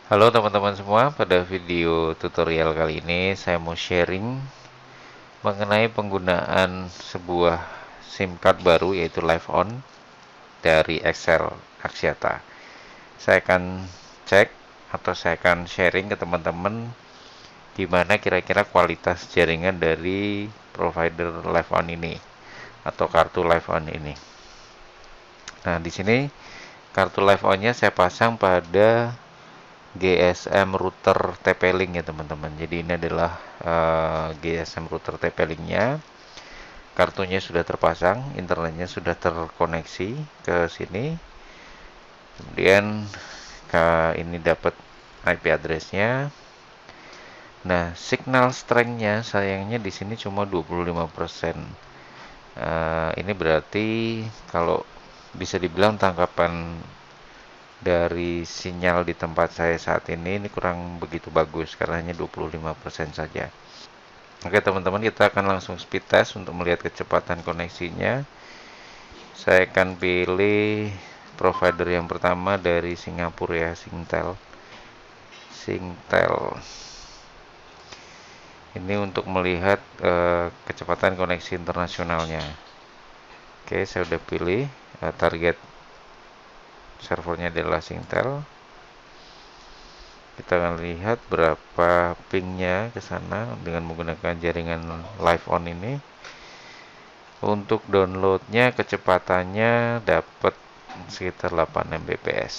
Halo teman-teman semua, pada video tutorial kali ini saya mau sharing mengenai penggunaan sebuah SIM card baru yaitu Live On dari Excel Axiata. Saya akan cek atau saya akan sharing ke teman-teman gimana kira-kira kualitas jaringan dari provider Live On ini atau kartu Live On ini. Nah, di sini kartu Live On-nya saya pasang pada GSM router TP-Link ya teman-teman. Jadi ini adalah GSM router TP-Link-nya. Kartunya sudah terpasang, internetnya sudah terkoneksi ke sini. Kemudian ini dapat IP address-nya. Nah, signal strength-nya sayangnya di sini cuma 25%. Ini berarti kalau bisa dibilang tangkapan dari sinyal di tempat saya saat ini kurang begitu bagus karena hanya 25% saja. Oke teman-teman, kita akan langsung speed test untuk melihat kecepatan koneksinya. Saya akan pilih provider yang pertama dari Singapura ya, Singtel. Singtel. Ini untuk melihat kecepatan koneksi internasionalnya. Oke, saya sudah pilih target servernya adalah Singtel. Kita akan lihat berapa pingnya ke sana dengan menggunakan jaringan Live On ini. Untuk downloadnya kecepatannya dapat sekitar 8 Mbps.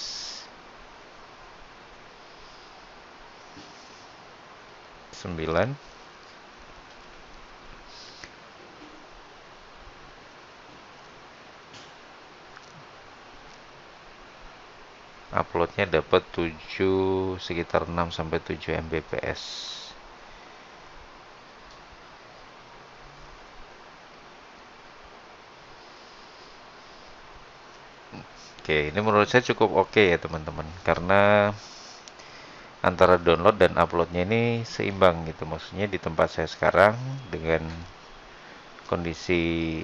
9. Uploadnya dapat 7, sekitar 6 sampai 7 Mbps. Oke, ini menurut saya cukup oke ya teman-teman, karena antara download dan uploadnya ini seimbang gitu. Maksudnya di tempat saya sekarang dengan kondisi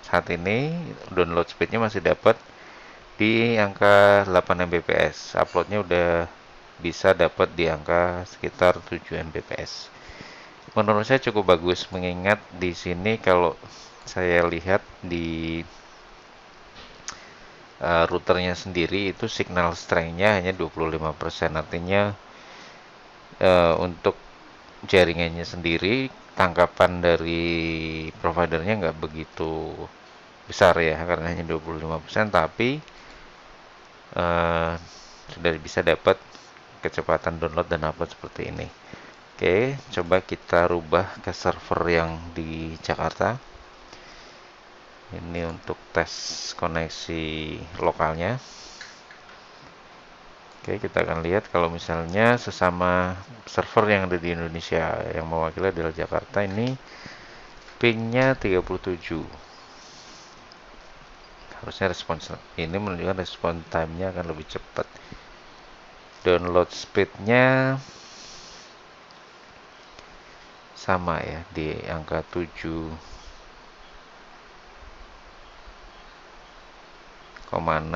saat ini download speednya masih dapat di angka 8 Mbps. Uploadnya udah bisa dapat di angka sekitar 7 Mbps. Menurut saya cukup bagus mengingat di sini kalau saya lihat di routernya sendiri itu signal strength-nya hanya 25%. Artinya untuk jaringannya sendiri tangkapan dari providernya nggak begitu besar ya karena hanya 25%, tapi sudah bisa dapat kecepatan download dan upload seperti ini. Oke, coba kita rubah ke server yang di Jakarta. Ini untuk tes koneksi lokalnya. Oke, kita akan lihat kalau misalnya sesama server yang ada di Indonesia yang mewakili adalah Jakarta, ini pingnya 37. Harusnya respons ini menunjukkan respon time-nya akan lebih cepat. Download speed-nya sama ya di angka 7,6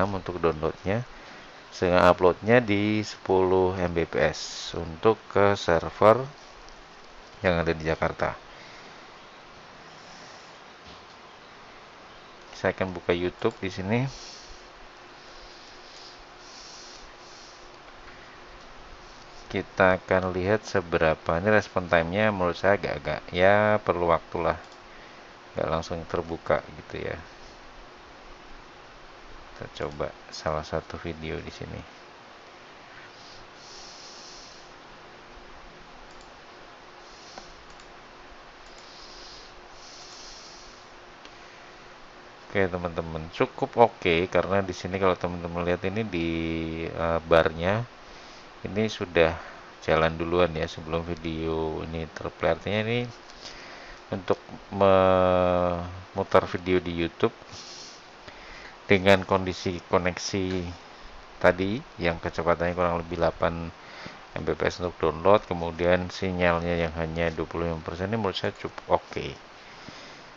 untuk downloadnya, sehingga uploadnya di 10 Mbps untuk ke server yang ada di Jakarta. Saya akan buka YouTube di sini. Kita akan lihat seberapa ini respon time-nya. Menurut saya agak-agak ya perlu waktu lah, nggak langsung terbuka gitu ya. Kita coba salah satu video di sini. Oke teman-teman, cukup oke karena di sini kalau teman-teman lihat ini di barnya ini sudah jalan duluan ya sebelum video ini terplay. Artinya ini untuk memutar video di YouTube dengan kondisi koneksi tadi yang kecepatannya kurang lebih 8 Mbps untuk download, kemudian sinyalnya yang hanya 25%, ini menurut saya cukup oke.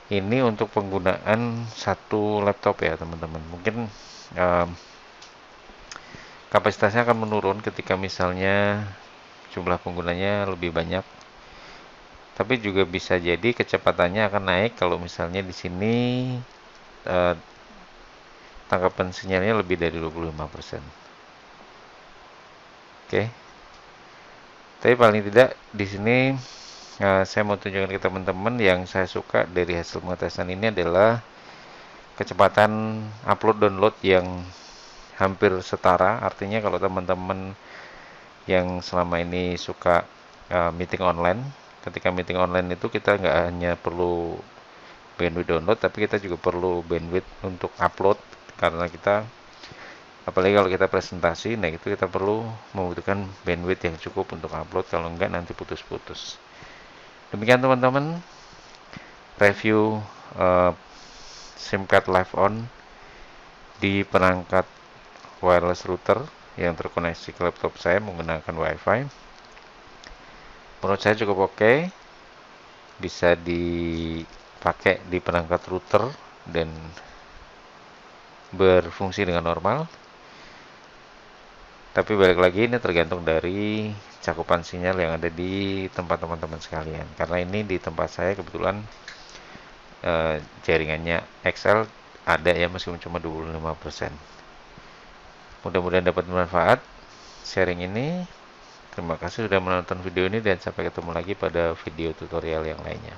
Ini untuk penggunaan satu laptop ya teman-teman. Mungkin um, kapasitasnya akan menurun ketika misalnya jumlah penggunanya lebih banyak. Tapi juga bisa jadi kecepatannya akan naik kalau misalnya di sini eh, tangkapan sinyalnya lebih dari 25%. Oke. Tapi paling tidak di sini saya mau tunjukkan ke teman-teman yang saya suka dari hasil pengetesan ini adalah kecepatan upload download yang hampir setara. Artinya kalau teman-teman yang selama ini suka meeting online, ketika meeting online itu kita nggak hanya perlu bandwidth download, tapi kita juga perlu bandwidth untuk upload, karena kita apalagi kalau kita presentasi, nah itu kita perlu membutuhkan bandwidth yang cukup untuk upload, kalau enggak nanti putus-putus. Demikian teman-teman, review SIM card live on di perangkat wireless router yang terkoneksi ke laptop saya menggunakan WiFi. Menurut saya cukup oke, bisa dipakai di perangkat router dan berfungsi dengan normal. Tapi balik lagi, ini tergantung dari cakupan sinyal yang ada di tempat teman-teman sekalian. Karena ini di tempat saya kebetulan jaringannya XL ada ya, meskipun cuma 25%. Mudah-mudahan dapat bermanfaat sharing ini. Terima kasih sudah menonton video ini dan sampai ketemu lagi pada video tutorial yang lainnya.